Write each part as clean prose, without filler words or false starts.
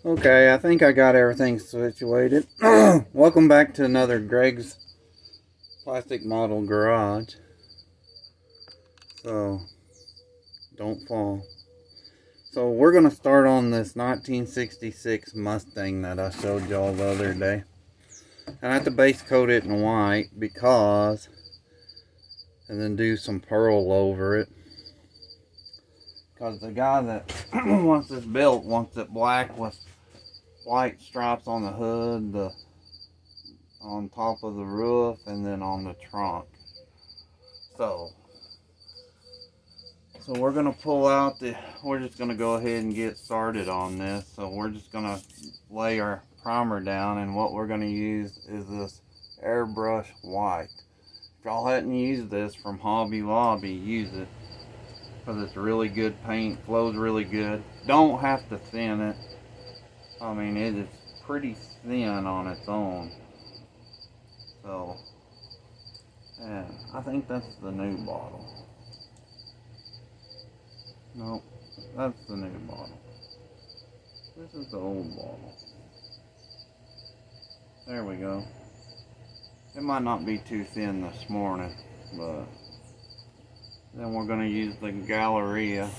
Okay, I think I got everything situated. Welcome back to another Greg's Plastic Model Garage. So, don't fall. So, we're going to start on this 1966 Mustang that I showed y'all the other day. And I have to base coat it in white because, and then do some pearl over it. Because the guy that wants this built wants it black with white stripes on the hood, on top of the roof, and then on the trunk. So we're gonna pull out we're just gonna go ahead and get started on this. So we're just gonna lay our primer down, and what we're gonna use is this airbrush white. If y'all hadn't used this from Hobby Lobby, use it, because it's really good paint, flows really good. Don't have to thin it. I mean, it is pretty thin on its own. So, and I think that's the new bottle. Nope, that's the new bottle. This is the old bottle. There we go. It might not be too thin this morning, but then we're going to use the Galleria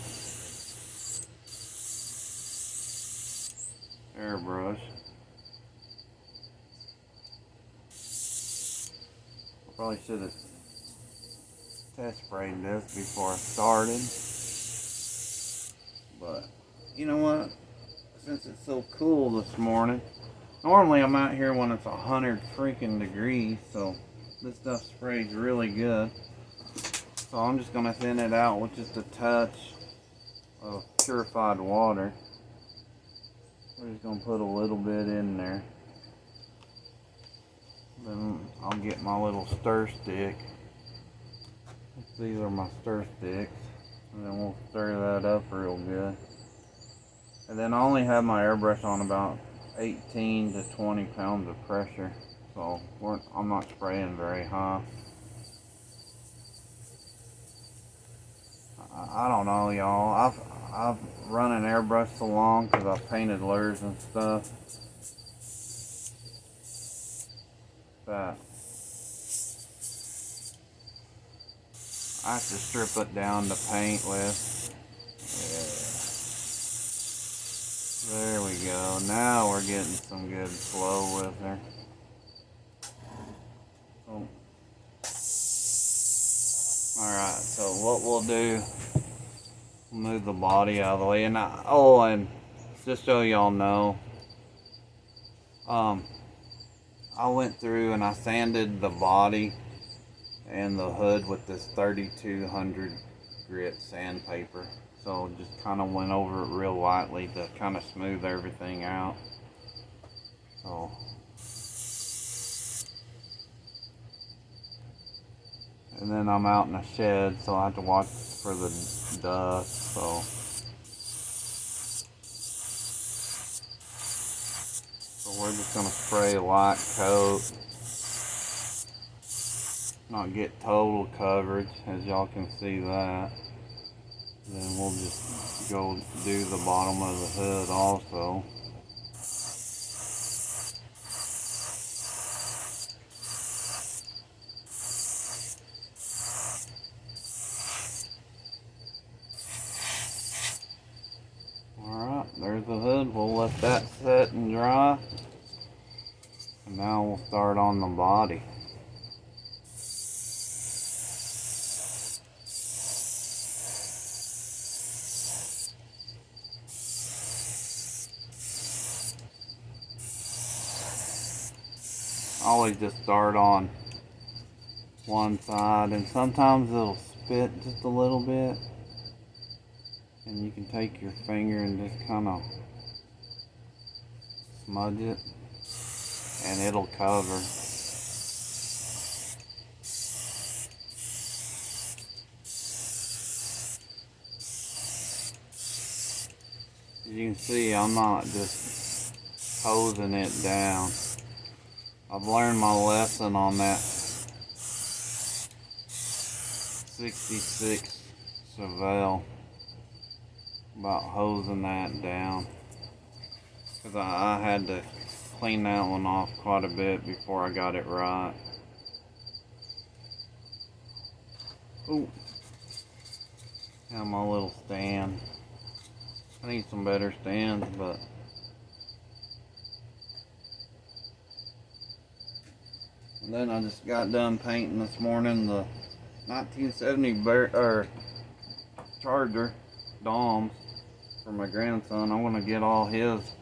airbrush. I probably should have test sprayed this before I started, but you know what? Since it's so cool this morning, normally I'm out here when it's 100 freaking degrees, so this stuff sprays really good. So I'm just going to thin it out with just a touch of purified water. We're just going to put a little bit in there. Then I'll get my little stir stick. These are my stir sticks. And then we'll stir that up real good. And then I only have my airbrush on about 18 to 20 pounds of pressure. So I'm not spraying very high. I don't know, y'all. I've run an airbrush so long because I've painted lures and stuff that I have to strip it down to paint with. Yeah. There we go. Now we're getting some good flow with her. Oh. Alright, so what we'll do, we'll move the body out of the way. And and just so y'all know, I went through and I sanded the body and the hood with this 3200 grit sandpaper. So just kind of went over it real lightly to kind of smooth everything out. So and then I'm out in the shed, so I have to watch for the dust. So we're just gonna spray a light coat. Not get total coverage, as y'all can see that. Then we'll just go do the bottom of the hood also. Alright, there's the hood. We'll let that set and dry. And now we'll start on the body. I always just start on one side, and sometimes it'll spit just a little bit, and you can take your finger and just kind of smudge it and it'll cover. As you can see, I'm not just hosing it down. I've learned my lesson on that 66 Chevelle about hosing that down. Because because I had to clean that one off quite a bit before I got it right. Ooh. Got my little stand. I need some better stands, but and then I just got done painting this morning the 1970 Charger Doms for my grandson. I want to get all his.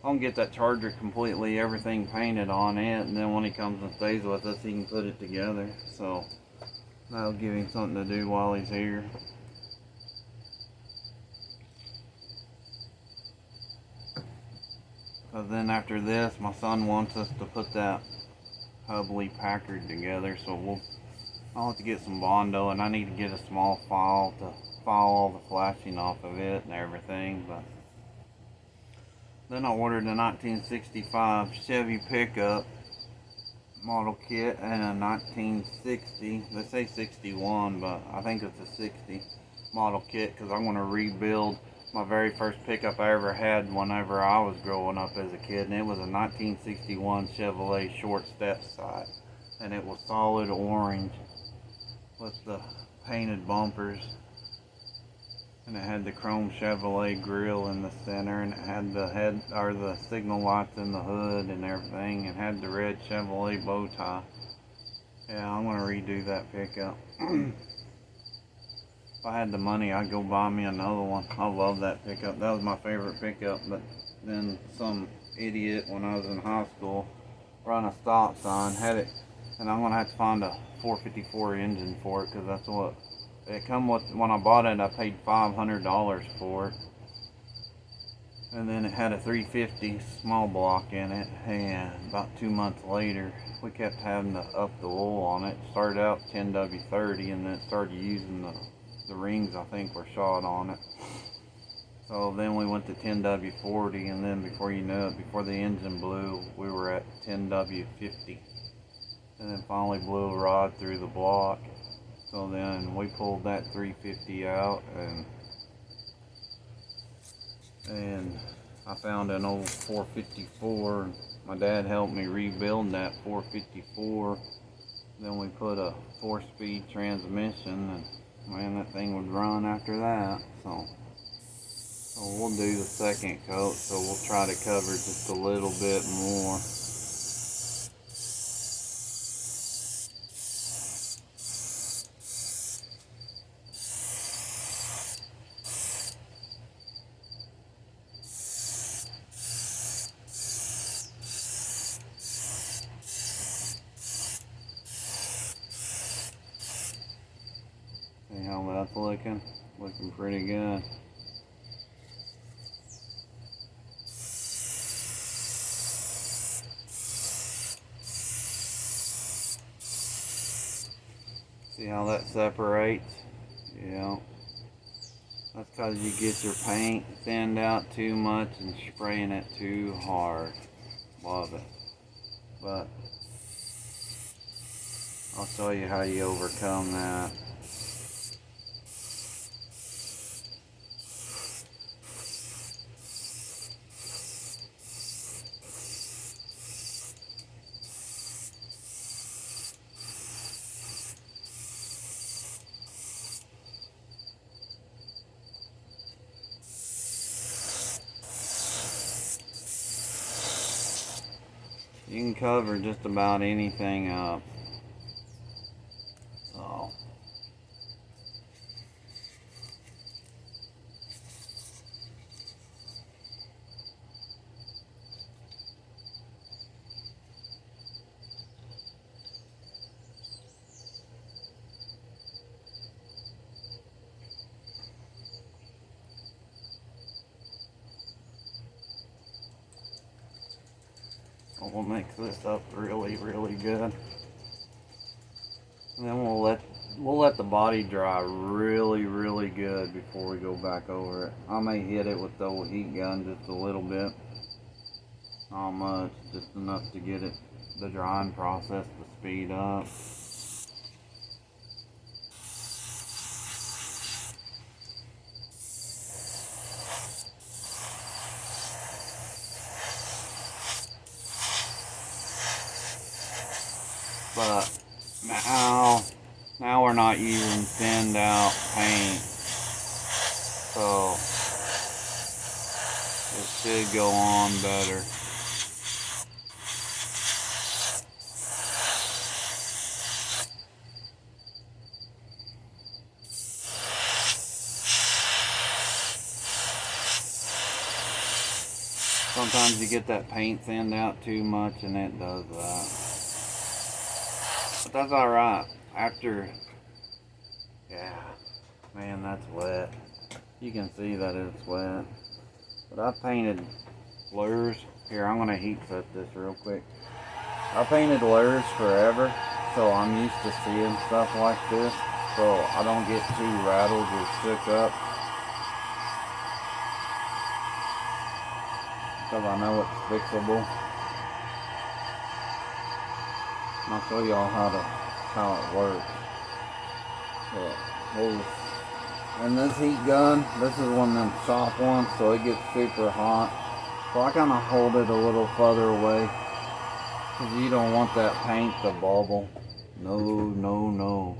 I'm gonna get that Charger completely, everything painted on it, and then when he comes and stays with us, he can put it together. So that'll give him something to do while he's here. Because then after this, my son wants us to put that Hubley Packard together, so I'll have to get some Bondo, and I need to get a small file to file all the flashing off of it and everything. But then I ordered a 1965 Chevy pickup model kit and a 1960, they say 61, but I think it's a 60 model kit because I'm going to rebuild my very first pickup I ever had whenever I was growing up as a kid, and it was a 1961 Chevrolet short step side, and it was solid orange with the painted bumpers, and it had the chrome Chevrolet grill in the center, and it had the the signal lights in the hood and everything, and had the red Chevrolet bow tie. Yeah, I'm gonna redo that pickup. If I had the money, I'd go buy me another one. I love that pickup. That was my favorite pickup, but then some idiot when I was in high school run a stop sign, had it, and I'm gonna have to find a 454 engine for it because that's what it come with. When I bought it, I paid $500 for it, and then it had a 350 small block in it. And about 2 months later, we kept having to up the oil on it. Started out 10W30, and then it started using the rings, I think, were shot on it. So then we went to 10W40, and then before you know it, before the engine blew, we were at 10W50. And then finally blew a rod through the block. So then we pulled that 350 out, and I found an old 454. My dad helped me rebuild that 454. Then we put a 4-speed transmission, and man, that thing would run after that. So we'll do the second coat, so we'll try to cover just a little bit more. See how that's looking? Looking pretty good. See how that separates? Yeah. That's because you get your paint thinned out too much and spraying it too hard. Love it. But I'll show you how you overcome that. You can cover just about anything up. So we'll mix this up really good. And then we'll let the body dry really good before we go back over it. I may hit it with the old heat gun just a little bit. Not much, just enough to get the drying process to speed up. But now we're not using thinned out paint, so it should go on better. Sometimes you get that paint thinned out too much and it does that. But that's alright. After, yeah, man, that's wet. You can see that it's wet. But I painted lures. Here, I'm going to heat set this real quick. I painted lures forever, so I'm used to seeing stuff like this, so I don't get too rattled or shook up. Because I know it's fixable. And I'll show y'all how it works. And this heat gun, this is one of them soft ones, so it gets super hot. So I kind of hold it a little further away, because you don't want that paint to bubble. No, no, no.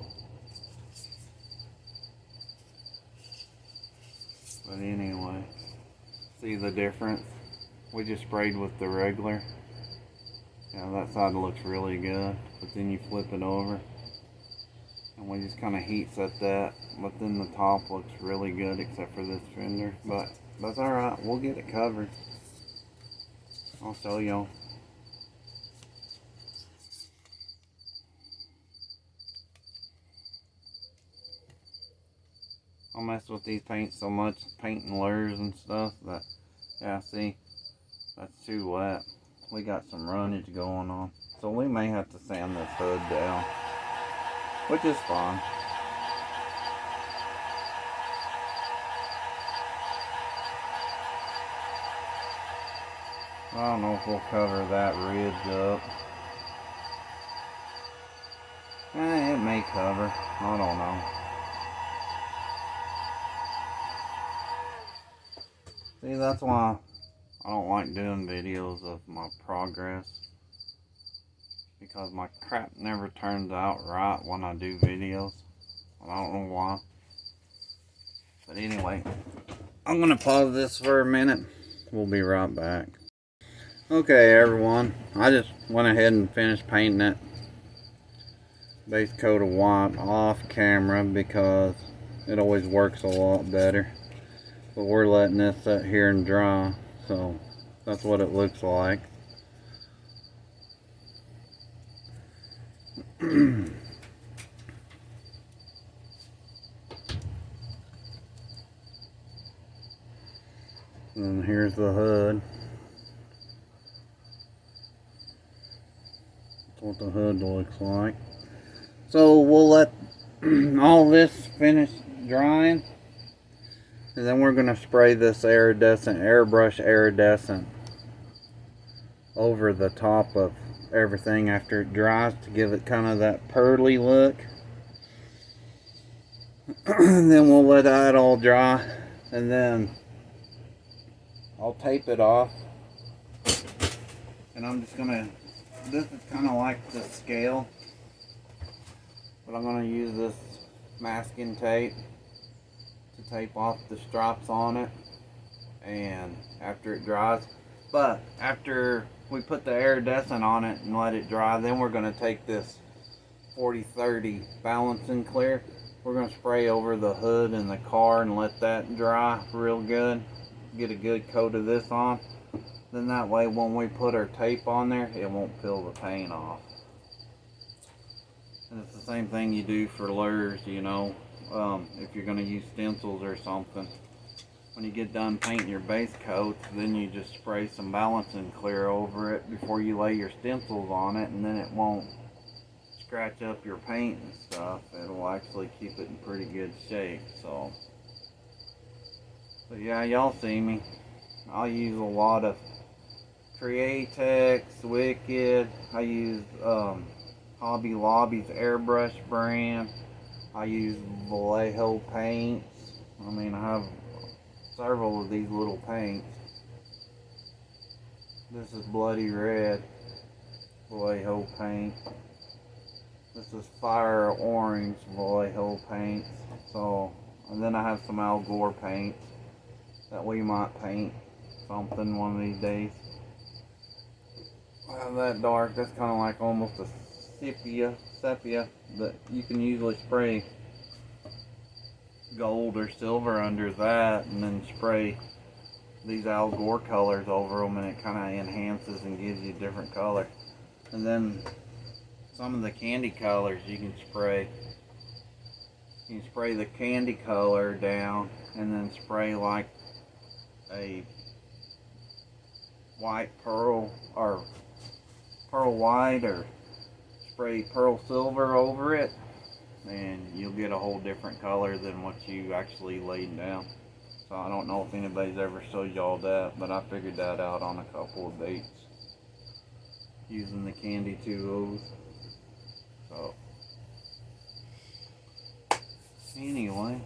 But anyway, see the difference? We just sprayed with the regular. Yeah, that side looks really good, but then you flip it over and we just kind of heat set that, but then the top looks really good except for this fender. But that's alright, we'll get it covered. I'll show y'all. I mess with these paints so much, painting lures and stuff, that, yeah, see, that's too wet. We got some runnage going on, so we may have to sand this hood down, which is fine. I don't know if we'll cover that ridge up. It may cover, I don't know. See, that's why I don't like doing videos of my progress, because my crap never turns out right when I do videos. I don't know why. But anyway, I'm going to pause this for a minute. We'll be right back. Okay, everyone. I just went ahead and finished painting that base coat of white off camera because it always works a lot better. But we're letting this sit here and dry, so that's what it looks like. And here's the hood. That's what the hood looks like. So we'll let all this finish drying, and then we're going to spray this airbrush iridescent over the top of everything after it dries to give it kind of that pearly look. And then we'll let that all dry, and then I'll tape it off. And I'm just gonna, this is kind of like the scale, but I'm gonna use this masking tape to tape off the stripes on it, and after it dries. But after we put the iridescent on it and let it dry, then we're gonna take this 40-30 balancing clear. We're gonna spray over the hood and the car and let that dry real good. Get a good coat of this on. Then that way when we put our tape on there, it won't peel the paint off. And it's the same thing you do for lures, you know, if you're going to use stencils or something. When you get done painting your base coat, then you just spray some balancing clear over it before you lay your stencils on it, and then it won't scratch up your paint and stuff. It'll actually keep it in pretty good shape. So, but yeah, y'all see me. I'll use a lot of Createx, Wicked. I use Hobby Lobby's airbrush brand. I use Vallejo paints. I mean, I have several of these little paints. This is Bloody Red Vallejo paint. This is fire orange Vallejo paints. So, and then I have some Al Gore paints that we might paint something one of these days. That dark, that's kind of like almost a sepia that you can usually spray gold or silver under that, and then spray these Al Gore colors over them, and it kind of enhances and gives you a different color. And then some of the candy colors you can spray. You can spray the candy color down, and then spray like a white pearl, or pearl white, or spray pearl silver over it, and you'll get a whole different color than what you actually laid down. So I don't know if anybody's ever showed y'all that, but I figured that out on a couple of dates using the candy 2Os. So anyway,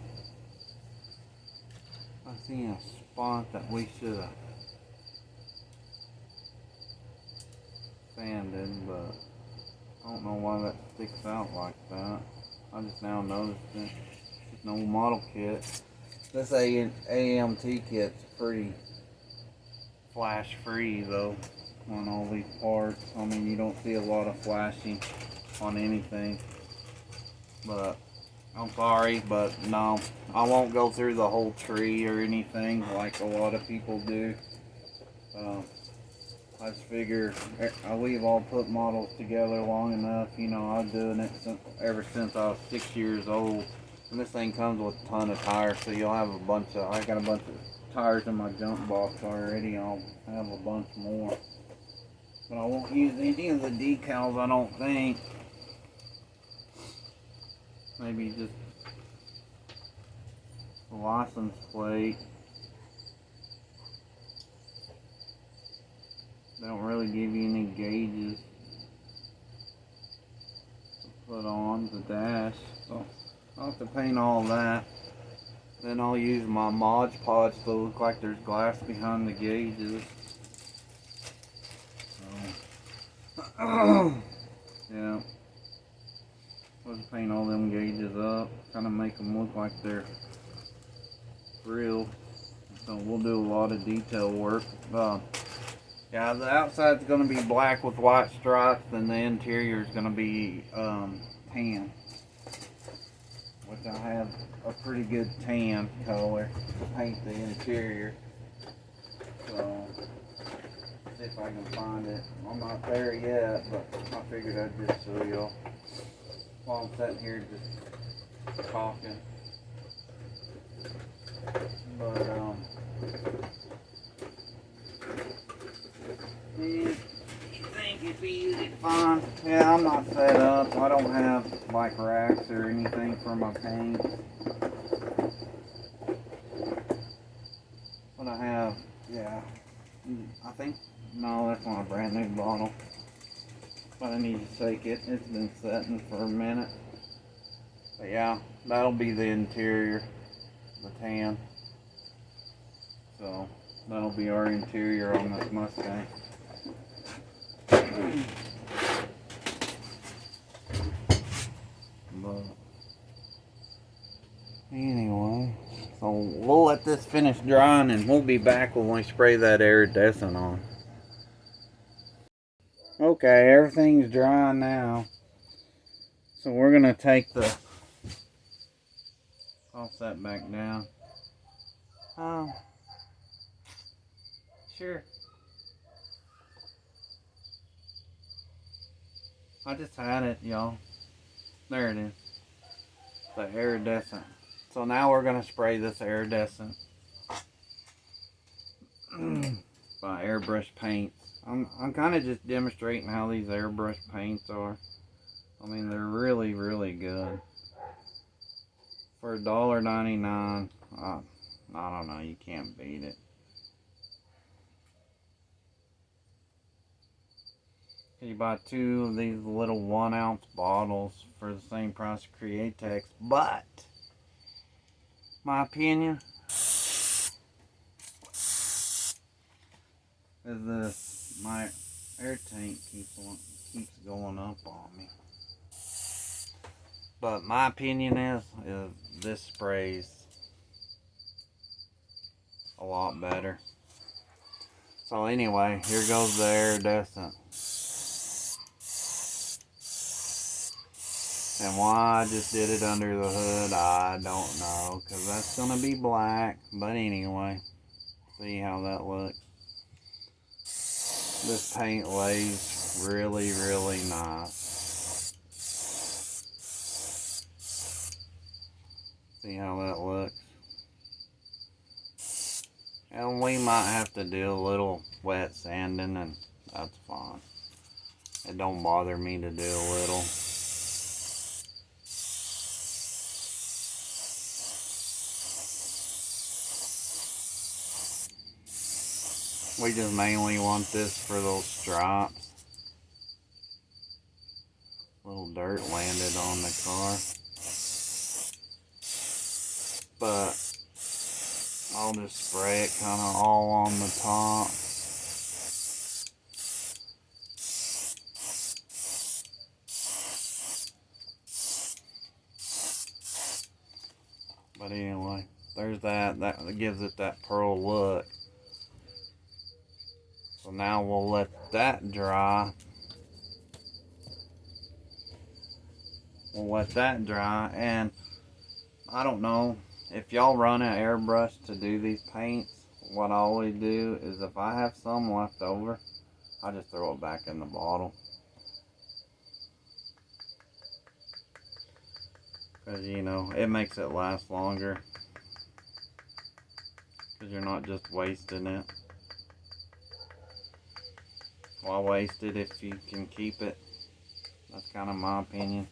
I see a spot that we should have sanded, but I don't know why that sticks out like that. I just now noticed it. It's an old model kit. This AMT kit's pretty flash free though on all these parts. I mean, you don't see a lot of flashing on anything. But I'm sorry, but no, I won't go through the whole tree or anything like a lot of people do. I just figure we've all put models together long enough. You know, I've been doing it ever since I was 6 years old. And this thing comes with a ton of tires, so you'll have a bunch of, I got a bunch of tires in my junk box already. I'll have a bunch more. But I won't use any of the decals, I don't think. Maybe just the license plate. They don't really give you any gauges to put on the dash, so I'll have to paint all that. Then I'll use my Mod Podge to look like there's glass behind the gauges. So, yeah, I'll just paint all them gauges up, kind of make them look like they're real. So we'll do a lot of detail work. Yeah, the outside's going to be black with white stripes, and the interior is going to be tan, which I have a pretty good tan color to paint the interior. So, see if I can find it. I'm not there yet, but I figured I'd just show y'all while I'm sitting here just talking. But you think it'd be easy to find? Yeah, I'm not set up. I don't have like racks or anything for my paint. But I have, yeah, I think, no, that's not a brand new bottle. But I need to take it. It's been setting for a minute. But yeah, that'll be the interior, the tan. So that'll be our interior on this Mustang. But anyway, so we'll let this finish drying, and we'll be back when we spray that iridescent on. Okay, everything's dry now. So we're gonna take the, I'll set back down. Oh, sure. I just had it, y'all. There it is. The iridescent. So now we're gonna spray this iridescent by airbrush paints. I'm kind of just demonstrating how these airbrush paints are. I mean, they're really, really good. For $1.99, I don't know, you can't beat it. You buy 2 of these little 1-ounce bottles for the same price of Createx, but my opinion is this: my air tank keeps going up on me. But my opinion is this sprays a lot better. So anyway, here goes the iridescent. And why I just did it under the hood, I don't know. Because that's going to be black. But anyway, see how that looks. This paint lays really, really nice. See how that looks. And we might have to do a little wet sanding, and that's fine. It don't bother me to do a little. We just mainly want this for those stripes. Little dirt landed on the car. But I'll just spray it kind of all on the top. But anyway, there's that. That gives it that pearl look. So now we'll let that dry. And I don't know if y'all run an airbrush to do these paints. What I always do is if I have some left over, I just throw it back in the bottle. Because, you know, it makes it last longer. Because you're not just wasting it. Why waste it if you can keep it? That's kind of my opinion.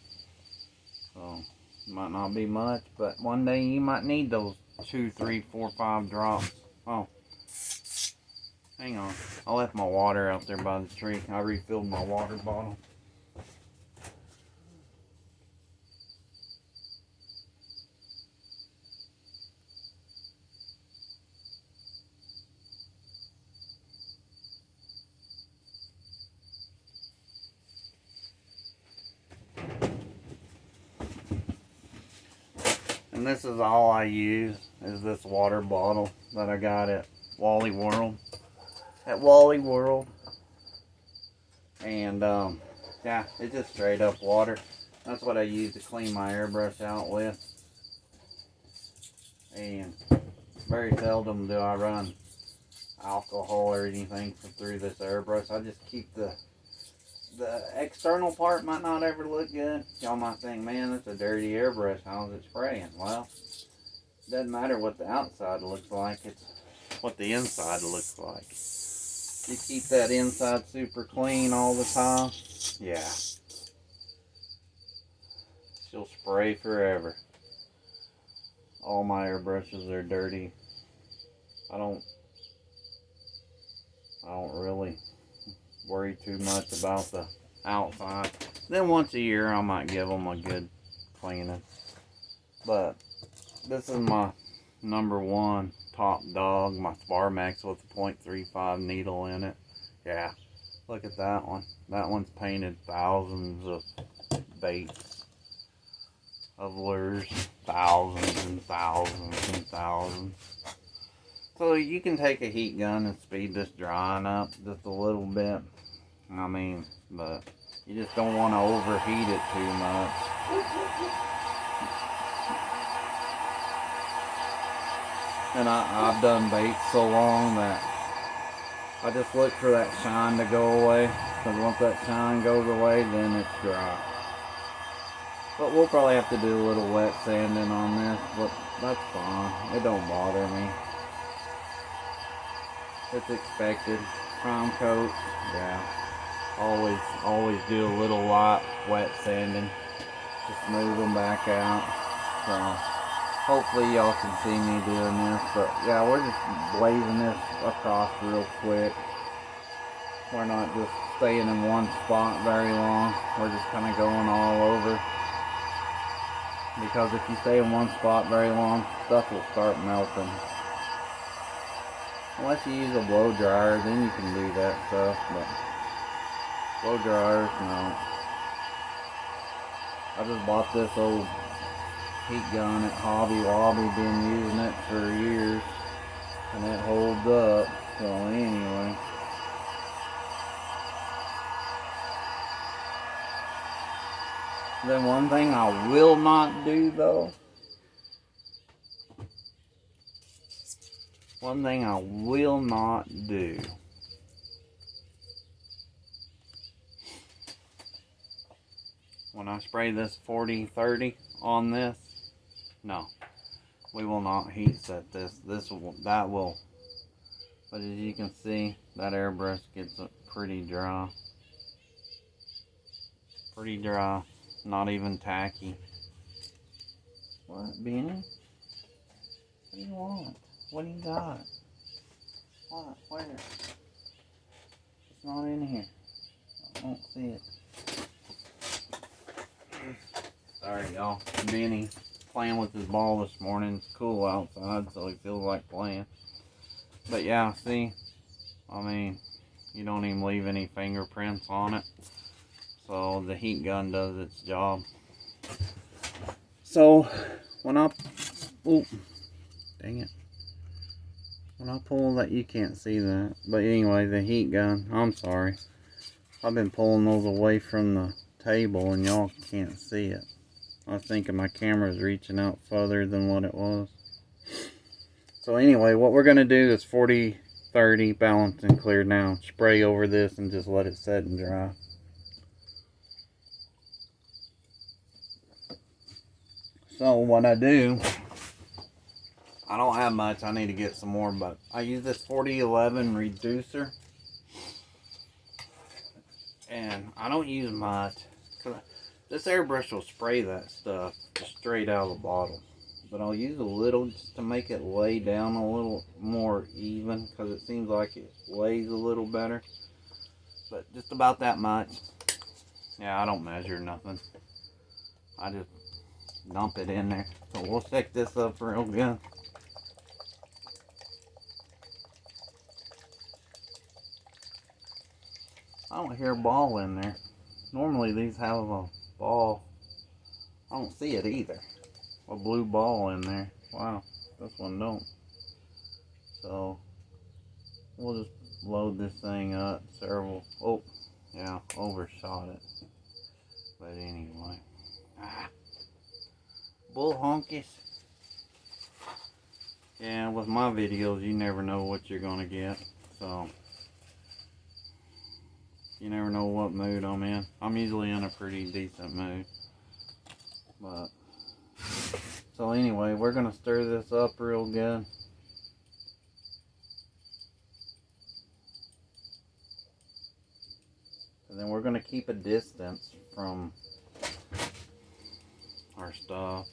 So, it might not be much, but one day you might need those 2, 3, 4, 5 drops. Oh, hang on. I left my water out there by the tree. I refilled my water bottle. And this is all I use, is this water bottle that I got at Wally World. And yeah, it's just straight up water. That's what I use to clean my airbrush out with. And very seldom do I run alcohol or anything through this airbrush. I just keep the external part might not ever look good. Y'all might think, man, that's a dirty airbrush. How's it spraying? Well, it doesn't matter what the outside looks like. It's what the inside looks like. You keep that inside super clean all the time, yeah, she'll spray forever. All my airbrushes are dirty. I don't really worry too much about the outside. Then once a year I might give them a good cleaning. But this is my #1 top dog, my Sparmax with a .35 needle in it. Yeah, look at that one. That one's painted thousands of baits, of lures, thousands and thousands and thousands. So you can take a heat gun and speed this drying up just a little bit. I mean, but you just don't want to overheat it too much. And I've done baits so long that I just look for that shine to go away. Because once that shine goes away, then it's dry. But we'll probably have to do a little wet sanding on this, but that's fine. It don't bother me. It's expected. Prime coat, yeah. Always do a little light wet sanding. Just move them back out. So hopefully y'all can see me doing this. But yeah, we're just blazing this across real quick. We're not just staying in one spot very long. We're just kind of going all over. Because if you stay in one spot very long, stuff will start melting. Unless you use a blow dryer, then you can do that stuff. But blow dryers, no. I just bought this old heat gun at Hobby Lobby, been using it for years, and it holds up. So anyway, then one thing I will not do though, one thing I will not do, when I spray this 40-30 on this, no, we will not heat set this. That will, but as you can see, that airbrush gets pretty dry. Pretty dry, not even tacky. What, Benny? What do you want? What do you got? What? Where? It's not in here. I don't see it. Sorry, y'all. Benny playing with his ball this morning. It's cool outside, so he feels like playing. But yeah, see, I mean, you don't even leave any fingerprints on it. So the heat gun does its job. So when I, oh, dang it. When I pull that, you can't see that. But anyway, the heat gun, I'm sorry. I've been pulling those away from the table and y'all can't see it. I was thinking my camera's reaching out further than what it was. So anyway, what we're going to do is 40-30 balanced and clear now. Spray over this and just let it set and dry. So what I do, I don't have much, I need to get some more, but I use this 4011 reducer. And I don't use much, because this airbrush will spray that stuff just straight out of the bottle. But I'll use a little just to make it lay down a little more even, because it seems like it lays a little better. But just about that much. Yeah, I don't measure nothing. I just dump it in there. So we'll shake this up real good. I don't hear a ball in there. Normally these have a ball. I don't see it either. A blue ball in there. Wow, this one don't. So we'll just load this thing up several. Oh, yeah, overshot it. But anyway. Bull honkies. Yeah, with my videos, you never know what you're gonna get. So you never know what mood I'm in. I'm usually in a pretty decent mood. But so anyway, we're gonna stir this up real good. And then we're gonna keep a distance from our stuff.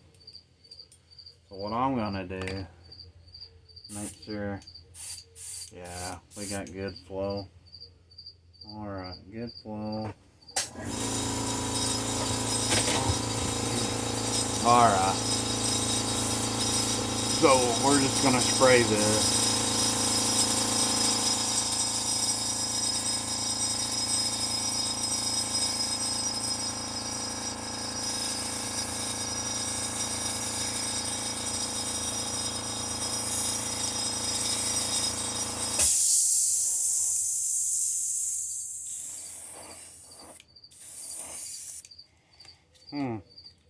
So what I'm gonna do, make sure, yeah, we got good flow. Alright, good flow. Alright. So we're just gonna spray this.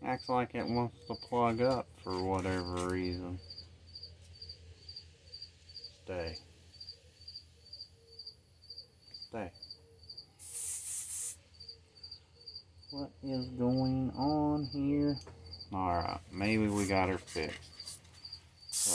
Acts like it wants to plug up for whatever reason. Stay. Stay. What is going on here? Alright, maybe we got her fixed. So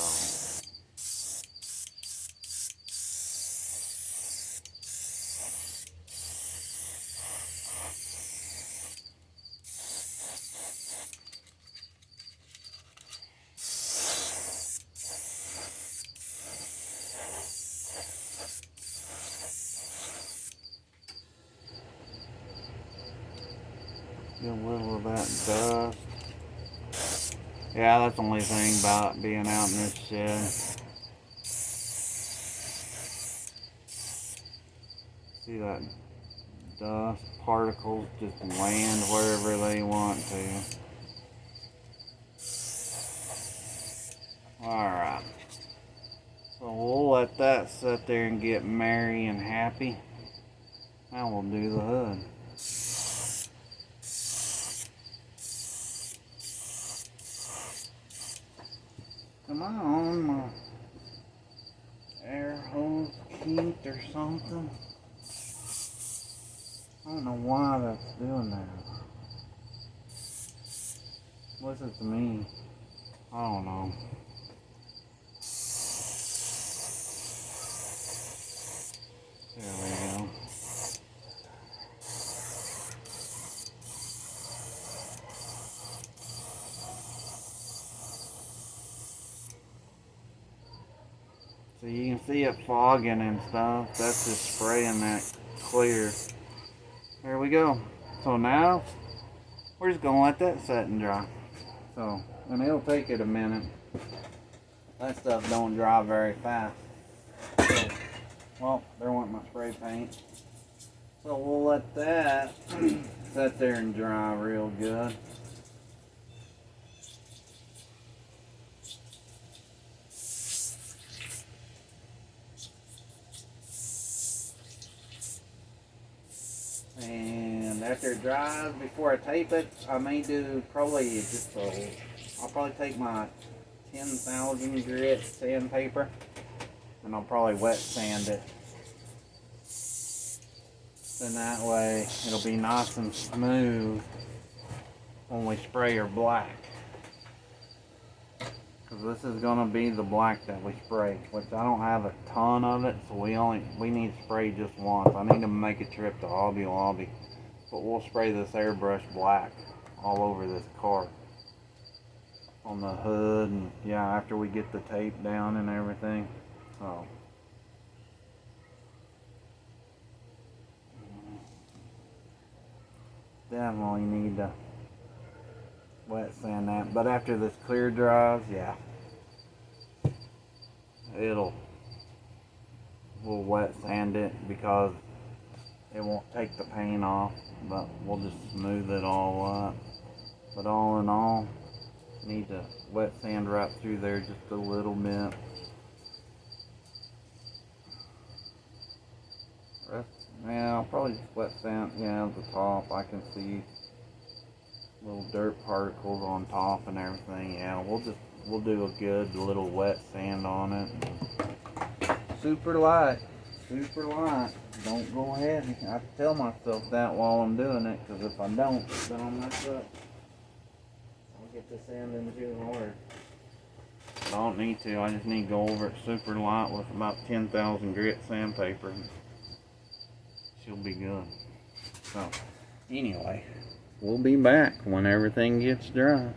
get a little of that dust. Yeah, that's the only thing about being out in this shed. See that dust particles just land wherever they want to. Alright, so we'll let that sit there and get merry and happy. Now we'll do the hood. Come on, my air hose kinked or something. I don't know why that's doing that. What's it to me? I don't know. There we go. So you can see it fogging and stuff. That's just spraying that clear. There we go. So now we're just gonna let that set and dry. So, and it'll take it a minute. That stuff don't dry very fast. So, well, there went my spray paint. So we'll let that sit there and dry real good. And after it dries, before I tape it, I may do probably just I'll probably take my 10,000 grit sandpaper and I'll probably wet sand it. Then that way it'll be nice and smooth when we spray her black. Because this is going to be the black that we spray, which I don't have a ton of it, so we need to spray just once. I need to make a trip to Hobby Lobby, but we'll spray this airbrush black all over this car, on the hood, and yeah, after we get the tape down and everything. So definitely need to wet sand that, but after this clear dries, yeah, we'll wet sand it because it won't take the paint off, but we'll just smooth it all up. But all in all, need to wet sand right through there just a little bit. Yeah, I'll probably just wet sand, yeah, the top. I can see little dirt particles on top and everything. Yeah, we'll do a good little wet sand on it. Super light, super light. Don't go heavy. I have to tell myself that while I'm doing it, because if I don't, then I'll mess up. I'll get the sand in too hard. I don't need to. I just need to go over it super light with about 10,000 grit sandpaper. She'll be good. So, anyway, we'll be back when everything gets dry.